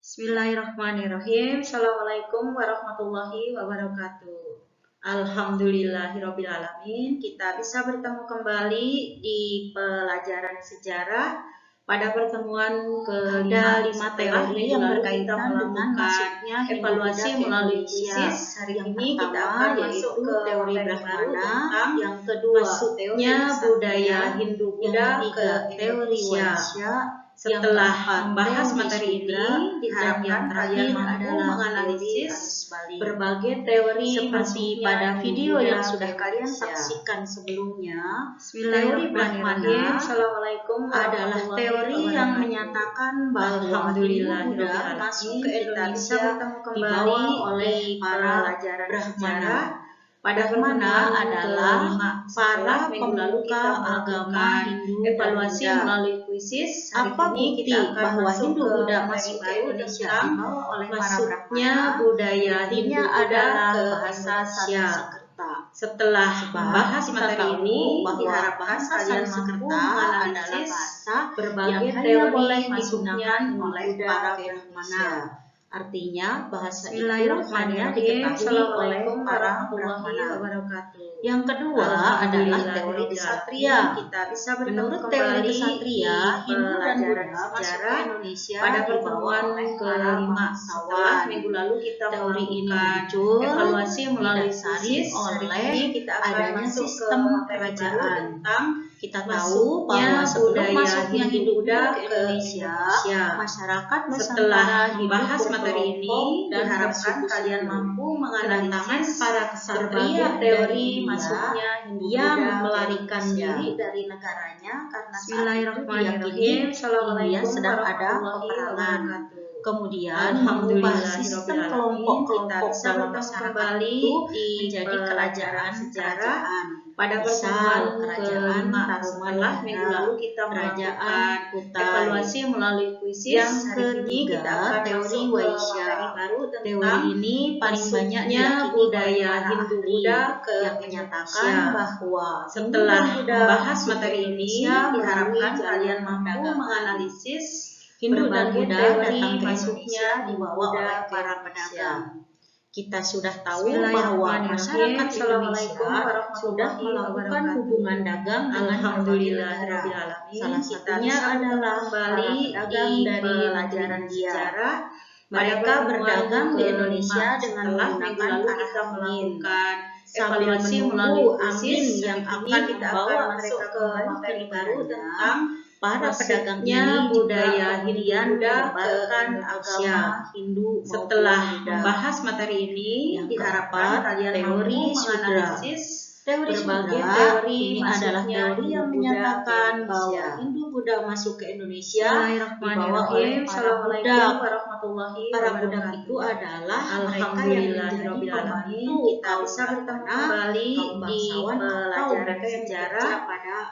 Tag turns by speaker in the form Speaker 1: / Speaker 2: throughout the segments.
Speaker 1: Bismillahirrahmanirrahim. Assalamualaikum warahmatullahi wabarakatuh. Alhamdulillahirabbil alamin. Kita bisa bertemu kembali di pelajaran sejarah pada pertemuan kelima teori yang berkaitan dengan masuknya evaluasi melalui kuisis. Hari ini kita akan masuk ke teori Brahmana, yang kedua masuknya budaya Hindu-Buddha ke Indonesia. Setelah membahas materi ini, diharapkan kalian mampu menganalisis berbagai teori seperti pada video yang sudah kalian saksikan sebelumnya. Teori Brahmana adalah teori yang menyatakan bahwa Hindu-Buddha masuk ke Indonesia dibawa oleh para Brahmana. Brahmana adalah para pemuka agama Hindu. Evaluasi melalui kuisis. Apa bukti bahwa Hindu-Buddha masuk ke Indonesia dibawa oleh para Brahmana? Budaya Hindu adalah bahasa Sanskerta. Setelah membahas materi ini, diharapkan kalian mampu menganalisis berbagai teori boleh digunakan oleh para Brahmana. Artinya bahasa itu hanya diketahui oleh para Brahmana. Yang kedua adalah teori Ksatria. Menurut teori Ksatria, Hindu dan Buddha masuk ke Indonesia pada pertemuan kelima setelah minggu lalu kita teori ini muncul evaluasi melalui kuisis oleh adanya sistem kerajaan. Kita tahu bahwa sebelum masuknya Hindu-Buddha ke Indonesia, masyarakat setelah membahas materi ini, diharapkan kalian mampu menganalisis para ksatria teori masuknya Hindu yang melarikan diri dari negaranya karena saat itu diyakini India sedang ada peperangan. Kemudian mengubah sistem kelompok-kelompok dalam masyarakat itu menjadi kerajaan-kerajaan. Pada pertemuan kerajaan Taruman minggu lalu kita melakukan evaluasi melalui kuisis. Yang ketiga teori Waisya. Teori ini paling banyaknya budaya Hindu-Buddha yang menyatakan bahwa setelah membahas materi ini, diharapkan kalian mampu menganalisis Hindu dan Buddha datang ke Indonesia dibawa oleh para pedagang. Kita sudah tahu bahwa masyarakat Indonesia sudah melakukan hubungan dagang dengan berbagai negara. Salah satunya adalah para pedagang dari pelajaran sejarah. Mereka berdagang di Indonesia dengan menggunakan arah angin sambil menunggu angin yang akan membawa mereka kembali ke negaranya. Para pedagang ini budaya Hindu menyebarkan agama Hindu. Setelah membahas materi ini, diharapkan kalian teori menganalisis berbagai teori. Ini adalah teori yang menyatakan bahwa Hindu-Buddha masuk ke Indonesia dibawa oleh para budak. Para budak itu adalah mereka yang menjadi pembantu. Kita bisa bertemu kembali di pelajaran sejarah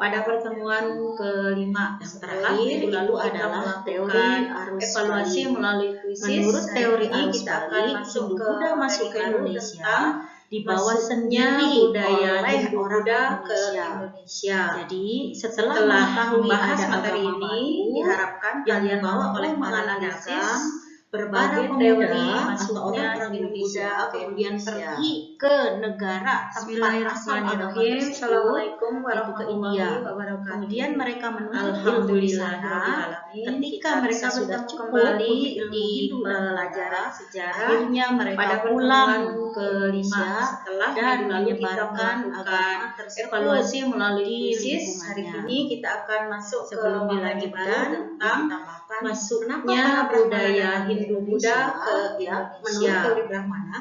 Speaker 1: pada pertemuan kelima. Yang terakhir itu adalah teori arus evaluasi melalui kuisis. Menurut teori arus balik, Hindu-Buddha masuk ke Indonesia di bawah sendiri budaya oleh orang ke Indonesia. Jadi setelah membahas materi ini, diharapkan kalian bawa oleh menganalisis berbagai teori masuknya Indonesia kemudian pergi ke negara tempat asal agama tersebut, yaitu ke India. Kemudian mereka menuntut ilmu di sana. Ketika mereka sudah cukup kembali di pelajaran sejarah, akhirnya mereka pulang ke Indonesia dan menyebarkan agama tersebut. Evaluasi melalui kuisis. Hari ini kita akan masuk sebelum dilanjutkan tentang masuknya budaya Hindu-Buddha ke Indonesia.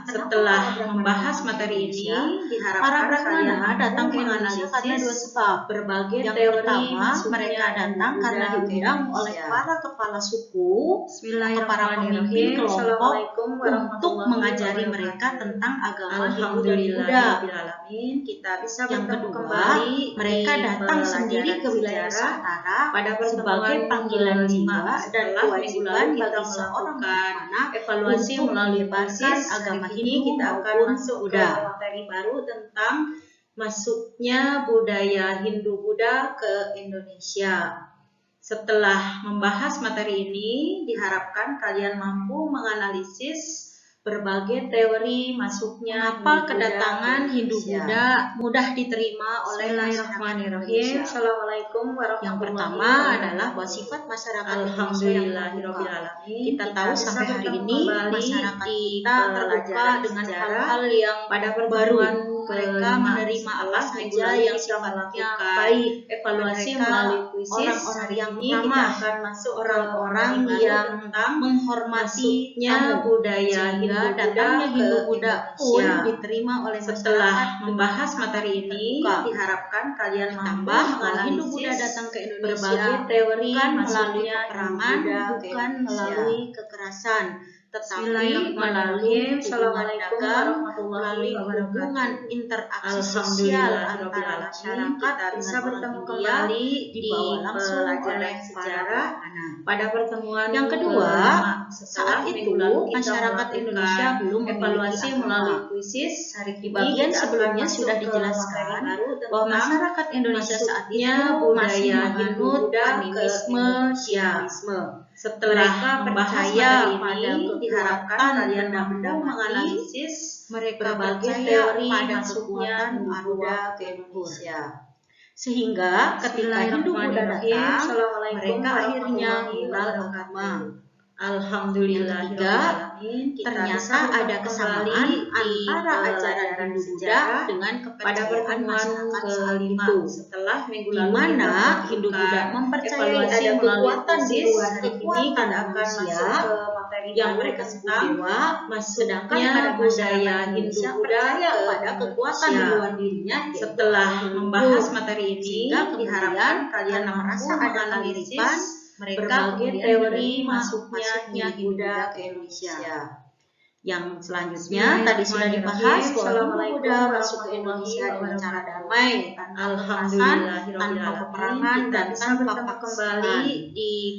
Speaker 1: Setelah membahas materi ini, diharapkan kalian datang ke Indonesia karena dua sebab. Berbagai yang pertama, mereka datang karena diundang oleh para kepala suku atau para pemimpin kelompok untuk mengajari mereka tentang agama Hindu dan Buddha. Yang kedua, mereka datang sendiri ke wilayah Nusantara sebagai panggilan jiwa dan kewajiban bagi seorang Brahmana evaluasi melalui basis agama ini. Kita akan masuk ke materi baru tentang masuknya budaya Hindu-Buddha ke Indonesia. Setelah membahas materi ini, diharapkan kalian mampu menganalisis berbagai teori masuknya
Speaker 2: Mengapa kedatangan Hindu-Buddha mudah diterima oleh masyarakat Indonesia?
Speaker 1: Assalamualaikum warahmatullahi
Speaker 2: Yang pertama adalah bahwa sifat masyarakat Indonesia yang terbuka. Kita tahu sampai hari ini masyarakat kita terbuka dengan hal-hal yang baru. Mereka menerima apa saja yang sifatnya baik.
Speaker 1: Evaluasi
Speaker 2: Mereka
Speaker 1: melalui kuisis
Speaker 2: orang-orang yang
Speaker 1: ini
Speaker 2: ramah,
Speaker 1: kita akan masuk
Speaker 2: orang-orang
Speaker 1: ke
Speaker 2: yang
Speaker 1: tentang
Speaker 2: menghormati
Speaker 1: masuknya budaya
Speaker 2: sehingga
Speaker 1: Hindu-Buddha
Speaker 2: datangnya
Speaker 1: ke
Speaker 2: Hindu-Buddha pun
Speaker 1: Indonesia.
Speaker 2: diterima oleh
Speaker 1: Setelah
Speaker 2: masyarakat
Speaker 1: membahas materi ini,
Speaker 2: terbuka.
Speaker 1: diharapkan kalian mampu
Speaker 2: Ditambah bahwa
Speaker 1: menganalisis
Speaker 2: Hindu-Buddha datang ke Indonesia
Speaker 1: berbagai teori
Speaker 2: bukan melalui
Speaker 1: masuknya
Speaker 2: peperangan,
Speaker 1: Hindu-Buddha ke
Speaker 2: bukan
Speaker 1: Indonesia.
Speaker 2: melalui kekerasan, tetapi melalui
Speaker 1: Bismillahirrahmanirrahim.
Speaker 2: hubungan
Speaker 1: Assalamualaikum
Speaker 2: dagang,
Speaker 1: warahmatullahi
Speaker 2: melalui
Speaker 1: wabarakatuh.
Speaker 2: hubungan interaksi sosial antara
Speaker 1: Alhamdulillahirobbilalamin,
Speaker 2: masyarakat
Speaker 1: kita bisa
Speaker 2: dengan orang
Speaker 1: bertemu
Speaker 2: India
Speaker 1: kembali di
Speaker 2: dibawa langsung
Speaker 1: pelajaran
Speaker 2: oleh
Speaker 1: sejarah
Speaker 2: para
Speaker 1: pada pertemuan
Speaker 2: yang kedua,
Speaker 1: setelah
Speaker 2: saat
Speaker 1: minggu
Speaker 2: itu
Speaker 1: lalu kita
Speaker 2: masyarakat
Speaker 1: melakukan
Speaker 2: Indonesia belum
Speaker 1: evaluasi
Speaker 2: memiliki
Speaker 1: melalui
Speaker 2: agama.
Speaker 1: kuisis. Hari
Speaker 2: Di
Speaker 1: ini
Speaker 2: bagian
Speaker 1: kita
Speaker 2: sebelumnya
Speaker 1: akan
Speaker 2: sudah
Speaker 1: masuk ke
Speaker 2: dijelaskan
Speaker 1: materi baru
Speaker 2: bahwa
Speaker 1: tentang
Speaker 2: masyarakat Indonesia saat itu
Speaker 1: masuknya
Speaker 2: masih
Speaker 1: budaya
Speaker 2: menganut
Speaker 1: Hindu-Buddha ke
Speaker 2: animisme,
Speaker 1: Indonesia.
Speaker 2: Syiisme.
Speaker 1: Setelah
Speaker 2: Mereka
Speaker 1: membahas
Speaker 2: percaya
Speaker 1: materi
Speaker 2: pada
Speaker 1: ini, diharapkan
Speaker 2: kekuatan
Speaker 1: kalian mampu
Speaker 2: benda-benda mati.
Speaker 1: menganalisis
Speaker 2: Mereka
Speaker 1: berbagai
Speaker 2: percaya
Speaker 1: teori
Speaker 2: pada
Speaker 1: masuknya
Speaker 2: kekuatan
Speaker 1: Hindu-Buddha
Speaker 2: arwah
Speaker 1: ke Indonesia.
Speaker 2: Sehingga ketika Hindu-Buddha datang,
Speaker 1: Assalamualaikum
Speaker 2: mereka akhirnya
Speaker 1: warahmatullahi
Speaker 2: mengenal
Speaker 1: wabarakatuh.
Speaker 2: agama.
Speaker 1: Alhamdulillah.
Speaker 2: Yang ketiga, ternyata ada kesamaan antara ajaran Hindu-Buddha dengan kepercayaan masyarakat saat itu.
Speaker 1: Setelah minggu
Speaker 2: Di
Speaker 1: lalu
Speaker 2: mana Hindu-Buddha mempercayai ada kekuatan di luar kekuatan manusia yang mereka sebut dewa, sedangkan pada budaya Indonesia percaya pada kekuatan di luar dirinya.
Speaker 1: Setelah membahas materi ini,
Speaker 2: sehingga
Speaker 1: diharapkan kalian
Speaker 2: merasa ada kemiripan, mereka
Speaker 1: berbagai teori masuknya
Speaker 2: Hindu-Buddha ke Indonesia. Yang selanjutnya tadi sudah dibahas bahwa Hindu-Buddha masuk ke Indonesia dengan cara damai, tanpa kekerasan, tanpa peperangan, dan tanpa paksaan.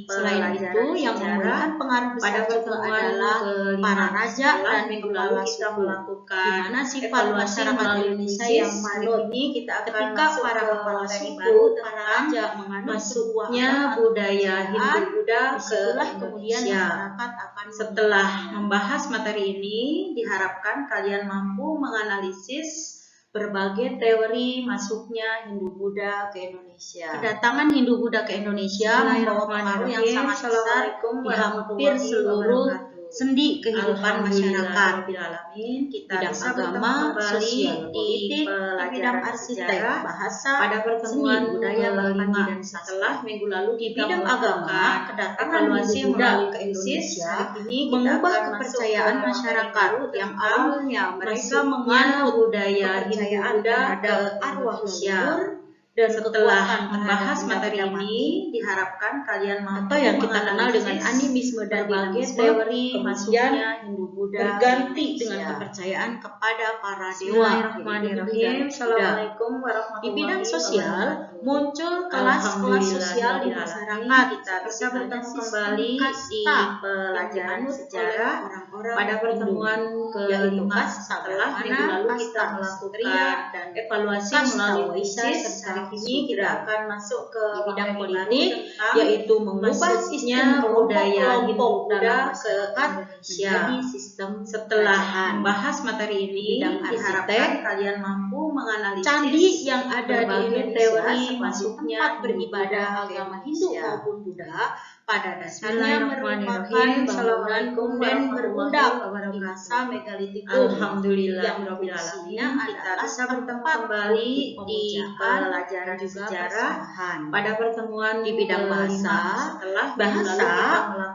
Speaker 2: Selain itu, yang memberikan pengaruh besar juga adalah para raja dan kepala suku, di mana sifat masyarakat Indonesia yang manut. Ketika para kepala suku, para raja menganut sebuah
Speaker 1: budaya Hindu-Buddha ke
Speaker 2: kemudian
Speaker 1: Indonesia.
Speaker 2: masyarakat akan
Speaker 1: Setelah membahas materi ini, diharapkan kalian mampu menganalisis berbagai teori masuknya Hindu-Buddha ke Indonesia.
Speaker 2: Kedatangan Hindu-Buddha ke Indonesia membawa pengaruh yang sangat besar di hampir seluruh sendi kehidupan masyarakat.
Speaker 1: Kita
Speaker 2: Bidang
Speaker 1: bisa
Speaker 2: agama,
Speaker 1: sosial,
Speaker 2: politik,
Speaker 1: di
Speaker 2: bidang arsitek, bahasa,
Speaker 1: pada pertemuan
Speaker 2: seni, budaya, bahkan bidang
Speaker 1: setelah minggu lalu
Speaker 2: di
Speaker 1: kita
Speaker 2: bidang agama, kedatangan
Speaker 1: evaluasi
Speaker 2: Hindu-Buddha
Speaker 1: melalui
Speaker 2: ke
Speaker 1: kuisis.
Speaker 2: Indonesia
Speaker 1: Hari ini kita
Speaker 2: mengubah
Speaker 1: akan
Speaker 2: kepercayaan
Speaker 1: masuk ke
Speaker 2: masyarakat
Speaker 1: materi
Speaker 2: yang
Speaker 1: tentang
Speaker 2: awalnya mereka
Speaker 1: masuknya
Speaker 2: menganut
Speaker 1: budaya
Speaker 2: kepercayaan
Speaker 1: Hindu-Buddha
Speaker 2: terhadap
Speaker 1: ke
Speaker 2: arwah
Speaker 1: Indonesia.
Speaker 2: leluhur dan
Speaker 1: Setelah
Speaker 2: kekuatan
Speaker 1: membahas
Speaker 2: terhadap
Speaker 1: materi
Speaker 2: benda-benda
Speaker 1: ini,
Speaker 2: mati,
Speaker 1: diharapkan kalian mampu
Speaker 2: atau yang kita kenal dengan
Speaker 1: menganalisis
Speaker 2: animisme dan
Speaker 1: berbagai
Speaker 2: dinamisme,
Speaker 1: teori
Speaker 2: kemudian
Speaker 1: masuknya Hindu-Buddha
Speaker 2: berganti
Speaker 1: ke
Speaker 2: dengan
Speaker 1: Indonesia.
Speaker 2: kepercayaan kepada para dewa.
Speaker 1: Bismillahirrahmanirrahim. Assalamualaikum
Speaker 2: Di
Speaker 1: warahmatullahi
Speaker 2: bidang sosial,
Speaker 1: wabarakatuh.
Speaker 2: muncul kelas-kelas sosial di masyarakat.
Speaker 1: Kita bisa
Speaker 2: Seperti
Speaker 1: bertemu
Speaker 2: sistem
Speaker 1: kembali di
Speaker 2: kasta
Speaker 1: pelajaran
Speaker 2: yang
Speaker 1: sejarah
Speaker 2: orang-orang
Speaker 1: pada pertemuan
Speaker 2: yaitu
Speaker 1: ke-5
Speaker 2: kasta
Speaker 1: setelah minggu lalu kita melakukan
Speaker 2: dan
Speaker 1: evaluasi
Speaker 2: kasta
Speaker 1: melalui
Speaker 2: Waisya
Speaker 1: kuisis.
Speaker 2: serta
Speaker 1: Hari ini kita akan masuk ke
Speaker 2: di bidang
Speaker 1: materi
Speaker 2: politik,
Speaker 1: baru tentang
Speaker 2: yaitu mengubah
Speaker 1: masuknya
Speaker 2: sistem
Speaker 1: budaya
Speaker 2: kelompok-kelompok
Speaker 1: Hindu-Buddha
Speaker 2: dalam
Speaker 1: ke
Speaker 2: masyarakat
Speaker 1: Indonesia.
Speaker 2: menjadi sistem
Speaker 1: Setelah
Speaker 2: kerajaan.
Speaker 1: membahas materi ini,
Speaker 2: Di bidang
Speaker 1: diharapkan
Speaker 2: arsitek,
Speaker 1: kalian mampu menganalisis
Speaker 2: candi yang ada di
Speaker 1: berbagai
Speaker 2: Indonesia
Speaker 1: teori
Speaker 2: sebagai
Speaker 1: masuknya
Speaker 2: tempat beribadah
Speaker 1: Hindu-Buddha
Speaker 2: agama
Speaker 1: ke
Speaker 2: Hindu
Speaker 1: Indonesia.
Speaker 2: maupun Buddha pada dasarnya
Speaker 1: Bismillahirrahmanirrahim.
Speaker 2: merupakan bangunan
Speaker 1: Assalamualaikum
Speaker 2: punden berundak
Speaker 1: warahmatullahi
Speaker 2: di masa
Speaker 1: wabarakatuh.
Speaker 2: megalitikum
Speaker 1: Alhamdulillah
Speaker 2: yang
Speaker 1: fungsinya
Speaker 2: fungsinya
Speaker 1: kita
Speaker 2: adalah
Speaker 1: bisa bertemu
Speaker 2: tempat
Speaker 1: kembali
Speaker 2: untuk
Speaker 1: di
Speaker 2: pemujaan
Speaker 1: pelajaran
Speaker 2: dan juga
Speaker 1: sejarah
Speaker 2: persembahan.
Speaker 1: pada pertemuan
Speaker 2: Di bidang
Speaker 1: ke-5
Speaker 2: bahasa,
Speaker 1: setelah minggu lalu
Speaker 2: bahasa
Speaker 1: kita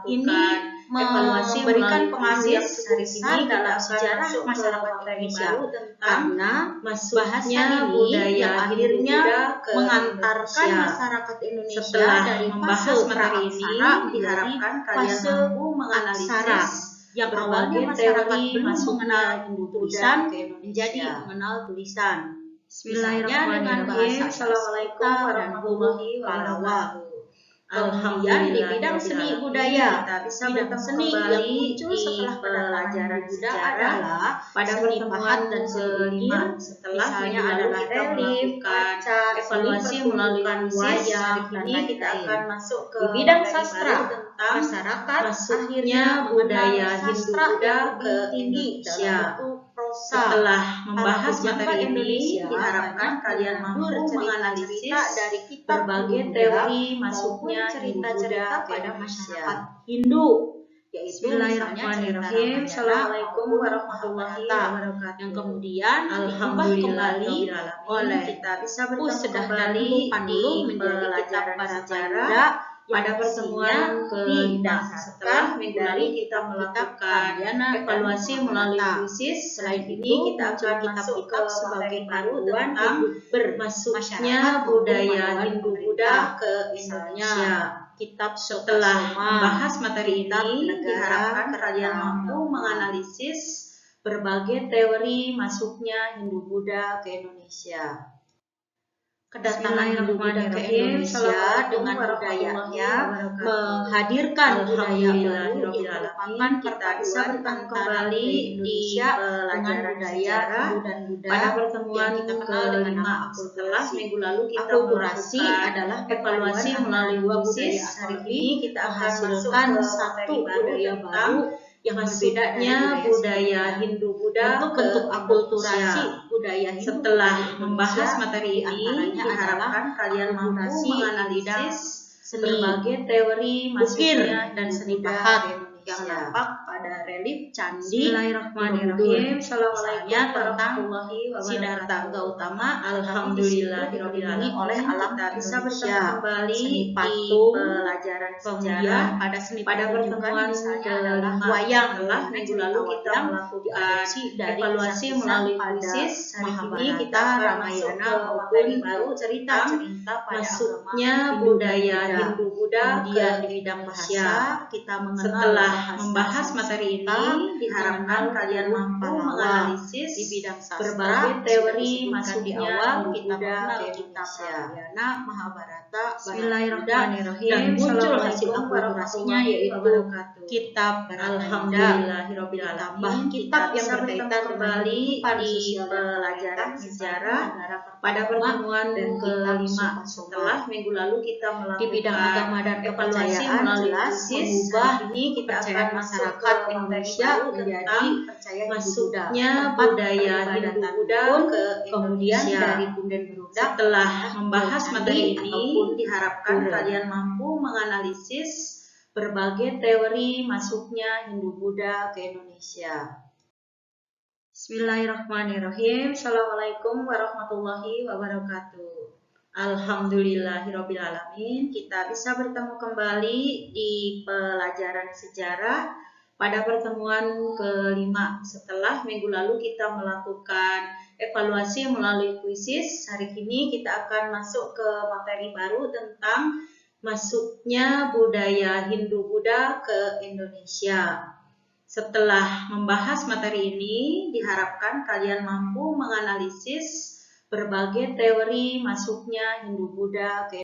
Speaker 2: ini
Speaker 1: melakukan evaluasi
Speaker 2: memberikan
Speaker 1: melalui
Speaker 2: pengaruh yang
Speaker 1: kuisis.
Speaker 2: cukup
Speaker 1: Hari
Speaker 2: besar
Speaker 1: ini kita
Speaker 2: dalam
Speaker 1: akan
Speaker 2: sejarah
Speaker 1: masuk ke
Speaker 2: masyarakat
Speaker 1: materi
Speaker 2: Indonesia
Speaker 1: baru tentang
Speaker 2: karena
Speaker 1: masuknya
Speaker 2: bahasa ini
Speaker 1: budaya
Speaker 2: yang akhirnya
Speaker 1: Hindu-Buddha ke
Speaker 2: mengantarkan
Speaker 1: Indonesia.
Speaker 2: masyarakat Indonesia
Speaker 1: Setelah
Speaker 2: dari
Speaker 1: membahas
Speaker 2: fase
Speaker 1: materi ini,
Speaker 2: pra-aksara menjadi
Speaker 1: diharapkan kalian
Speaker 2: fase
Speaker 1: mampu
Speaker 2: aksara
Speaker 1: menganalisis
Speaker 2: yang awalnya
Speaker 1: berbagai
Speaker 2: masyarakat
Speaker 1: teori
Speaker 2: belum
Speaker 1: masuknya
Speaker 2: mengenal
Speaker 1: Hindu-Buddha
Speaker 2: tulisan
Speaker 1: ke
Speaker 2: menjadi
Speaker 1: Indonesia.
Speaker 2: mengenal tulisan. Misalnya dengan
Speaker 1: Bismillahirrahmanirrahim.
Speaker 2: bahasa
Speaker 1: Assalamualaikum
Speaker 2: Sanskerta dan huruf
Speaker 1: warahmatullahi
Speaker 2: Pallava.
Speaker 1: wabarakatuh.
Speaker 2: Kemudian di bidang seni budaya,
Speaker 1: kita bisa
Speaker 2: bidang
Speaker 1: bertemu
Speaker 2: seni yang
Speaker 1: kembali
Speaker 2: muncul
Speaker 1: di
Speaker 2: setelah kedatangan
Speaker 1: pelajaran
Speaker 2: Hindu Buddha
Speaker 1: sejarah
Speaker 2: adalah
Speaker 1: pada
Speaker 2: seni
Speaker 1: pertemuan
Speaker 2: pahat dan seni
Speaker 1: kelima
Speaker 2: ukir.
Speaker 1: setelah
Speaker 2: Misalnya
Speaker 1: minggu lalu
Speaker 2: adalah
Speaker 1: kita
Speaker 2: relief,
Speaker 1: melakukan
Speaker 2: kaca,
Speaker 1: evaluasi melalui
Speaker 2: pertunjukan
Speaker 1: kuisis.
Speaker 2: wayang,
Speaker 1: Hari
Speaker 2: dan
Speaker 1: ini kita
Speaker 2: lain-lain.
Speaker 1: akan masuk ke
Speaker 2: Di bidang
Speaker 1: materi
Speaker 2: sastra,
Speaker 1: baru tentang
Speaker 2: masyarakat
Speaker 1: masuknya
Speaker 2: akhirnya
Speaker 1: budaya
Speaker 2: mengenal
Speaker 1: Hindu
Speaker 2: sastra
Speaker 1: Buddha
Speaker 2: yang
Speaker 1: ke
Speaker 2: lebih tinggi
Speaker 1: Indonesia.
Speaker 2: dalam bentuk prosa.
Speaker 1: Setelah membahas
Speaker 2: Para
Speaker 1: materi
Speaker 2: pejabat
Speaker 1: ini,
Speaker 2: Indonesia
Speaker 1: diharapkan
Speaker 2: banyak
Speaker 1: kalian mampu
Speaker 2: mengatur
Speaker 1: menganalisis
Speaker 2: cerita-cerita dari kitab
Speaker 1: berbagai
Speaker 2: Hindu
Speaker 1: teori
Speaker 2: Buddha
Speaker 1: masuknya
Speaker 2: maupun
Speaker 1: Hindu Buddha
Speaker 2: cerita-cerita
Speaker 1: ke
Speaker 2: pada
Speaker 1: Indonesia.
Speaker 2: masyarakat Hindu, yaitu misalnya cerita
Speaker 1: Bismillahirrahmanirrahim.
Speaker 2: Ramayana
Speaker 1: Assalamualaikum
Speaker 2: maupun
Speaker 1: warahmatullahi
Speaker 2: Mahabharata,
Speaker 1: wabarakatuh.
Speaker 2: yang kemudian diubah kembali oleh
Speaker 1: kita bisa
Speaker 2: Pu
Speaker 1: bertemu
Speaker 2: Sedah dan
Speaker 1: kembali
Speaker 2: Empu
Speaker 1: di
Speaker 2: Panulung menjadi kitab
Speaker 1: pelajaran
Speaker 2: Bharata
Speaker 1: sejarah
Speaker 2: Yuda
Speaker 1: pada pertemuan kelima setelah minggu lalu kita melakukan evaluasi melalui kuisis.
Speaker 2: Selain
Speaker 1: Hari
Speaker 2: itu,
Speaker 1: ini kita akan
Speaker 2: muncul
Speaker 1: masuk ke
Speaker 2: kitab-kitab
Speaker 1: materi
Speaker 2: sebagai
Speaker 1: baru
Speaker 2: panduan
Speaker 1: tentang
Speaker 2: hidup
Speaker 1: masuknya
Speaker 2: bermasyarakat
Speaker 1: budaya
Speaker 2: maupun
Speaker 1: Hindu
Speaker 2: pemerintah.
Speaker 1: Buddha ke
Speaker 2: Misalnya,
Speaker 1: Indonesia.
Speaker 2: kitab
Speaker 1: Setelah
Speaker 2: Sukasoma,
Speaker 1: membahas materi
Speaker 2: kitab
Speaker 1: ini,
Speaker 2: Negara
Speaker 1: diharapkan kalian
Speaker 2: Kertajaya.
Speaker 1: mampu menganalisis berbagai teori masuknya Hindu Buddha ke Indonesia.
Speaker 2: Kedatangan Hindu Buddha ke Indonesia dengan budayanya menghadirkan budaya baru yang merupakan perpaduan antara budaya Indonesia dengan budaya Hindu dan Buddha
Speaker 1: pada pertemuan
Speaker 2: yang kita kenal dengan nama
Speaker 1: setelah
Speaker 2: akulturasi.
Speaker 1: minggu lalu kita
Speaker 2: Akulturasi
Speaker 1: melakukan
Speaker 2: adalah
Speaker 1: evaluasi melalui
Speaker 2: dua
Speaker 1: kuisis.
Speaker 2: budaya
Speaker 1: Hari
Speaker 2: astronomi
Speaker 1: ini kita akan
Speaker 2: menghasilkan
Speaker 1: masuk ke
Speaker 2: satu
Speaker 1: materi
Speaker 2: budaya baru yang berbeda dari
Speaker 1: masuknya budaya
Speaker 2: sebelumnya.
Speaker 1: Hindu Buddha
Speaker 2: Bentuk-bentuk
Speaker 1: ke
Speaker 2: akulturasi
Speaker 1: Indonesia.
Speaker 2: budaya Hindu
Speaker 1: Setelah
Speaker 2: di Indonesia
Speaker 1: membahas materi ini,
Speaker 2: diantaranya
Speaker 1: diharapkan kalian mampu
Speaker 2: akulturasi di
Speaker 1: menganalisis
Speaker 2: seni,
Speaker 1: berbagai teori
Speaker 2: ukir,
Speaker 1: masuknya
Speaker 2: dan
Speaker 1: Hindu
Speaker 2: seni
Speaker 1: Buddha
Speaker 2: pahat
Speaker 1: ke
Speaker 2: yang
Speaker 1: Indonesia.
Speaker 2: nampak pada relief candi
Speaker 1: Bismillahirrahmanirrahim.
Speaker 2: Assalamualaikum
Speaker 1: Warahmatullahi
Speaker 2: Siddhartha
Speaker 1: wabarakatuh.
Speaker 2: Gautama,
Speaker 1: Alhamdulillahirobbilalamin.
Speaker 2: oleh alam
Speaker 1: Kita bisa
Speaker 2: Indonesia.
Speaker 1: bertemu kembali
Speaker 2: Seni
Speaker 1: di
Speaker 2: patung,
Speaker 1: pelajaran
Speaker 2: kemudian
Speaker 1: sejarah
Speaker 2: pada seni
Speaker 1: pada
Speaker 2: pertunjukan
Speaker 1: pertemuan
Speaker 2: misalnya adalah
Speaker 1: kelima
Speaker 2: wayang.
Speaker 1: setelah minggu lalu kita melakukan
Speaker 2: diadopsi dari
Speaker 1: evaluasi
Speaker 2: kisah-kisah
Speaker 1: melalui
Speaker 2: pada
Speaker 1: kuisis. Hari ini
Speaker 2: Mahabharata,
Speaker 1: kita akan masuk
Speaker 2: Ramayana
Speaker 1: ke
Speaker 2: maupun
Speaker 1: materi baru tentang
Speaker 2: cerita-cerita pada
Speaker 1: masuknya
Speaker 2: agama
Speaker 1: budaya
Speaker 2: Hindu
Speaker 1: Hindu Buddha
Speaker 2: Kemudian
Speaker 1: ke
Speaker 2: di bidang
Speaker 1: Indonesia.
Speaker 2: bahasa kita mengenal
Speaker 1: Setelah
Speaker 2: bahasa
Speaker 1: membahas materi ini, diharapkan kalian mampu menganalisis
Speaker 2: di bidang sastra
Speaker 1: berbagai teori
Speaker 2: disebutkan
Speaker 1: masuknya
Speaker 2: di awal
Speaker 1: Hindu
Speaker 2: kita
Speaker 1: Buddha
Speaker 2: mengenal
Speaker 1: ke
Speaker 2: kitab
Speaker 1: Indonesia.
Speaker 2: Ramayana, Mahabharata,
Speaker 1: Bismillahirrahmanirrahim.
Speaker 2: dan muncul hasil
Speaker 1: Assalamualaikum
Speaker 2: akulturasinya
Speaker 1: warahmatullahi
Speaker 2: yaitu
Speaker 1: wabarakatuh.
Speaker 2: kitab Bharata Yuda.
Speaker 1: Alhamdulillahirobbilalamin.
Speaker 2: Ditambah
Speaker 1: Kita
Speaker 2: kitab yang
Speaker 1: bisa
Speaker 2: berkaitan
Speaker 1: bertemu
Speaker 2: dengan
Speaker 1: kembali
Speaker 2: kehidupan
Speaker 1: di
Speaker 2: sosial dan
Speaker 1: pelajaran
Speaker 2: pemerintah,
Speaker 1: sejarah
Speaker 2: negara
Speaker 1: pada pertemuan
Speaker 2: dan kitab
Speaker 1: kelima
Speaker 2: Sukasoma.
Speaker 1: setelah minggu lalu kita
Speaker 2: Di bidang
Speaker 1: melakukan
Speaker 2: agama dan
Speaker 1: evaluasi
Speaker 2: kepercayaan
Speaker 1: melalui
Speaker 2: jelas
Speaker 1: kuisis.
Speaker 2: mengubah
Speaker 1: Hari ini kita akan
Speaker 2: kepercayaan
Speaker 1: masuk
Speaker 2: masyarakat
Speaker 1: ke
Speaker 2: Indonesia
Speaker 1: materi baru
Speaker 2: menjadi
Speaker 1: tentang
Speaker 2: percaya Hindu Buddha.
Speaker 1: masuknya
Speaker 2: Tempat
Speaker 1: budaya Hindu
Speaker 2: peribadatan
Speaker 1: Buddha
Speaker 2: pun
Speaker 1: ke
Speaker 2: kemudian
Speaker 1: Indonesia.
Speaker 2: dari punden berudak
Speaker 1: Setelah membahas
Speaker 2: candi
Speaker 1: materi ini,
Speaker 2: ataupun
Speaker 1: diharapkan
Speaker 2: pura.
Speaker 1: kalian mampu menganalisis berbagai teori masuknya Hindu Buddha ke Indonesia. Bismillahirrahmanirrahim. Assalamualaikum warahmatullahi wabarakatuh. Alhamdulillahirobbilalamin. Kita bisa bertemu kembali di pelajaran sejarah pada pertemuan kelima setelah minggu lalu kita melakukan evaluasi melalui kuisis. Hari ini kita akan masuk ke materi baru tentang masuknya budaya Hindu Buddha ke Indonesia. Setelah membahas materi ini, diharapkan kalian mampu menganalisis berbagai teori masuknya Hindu Buddha ke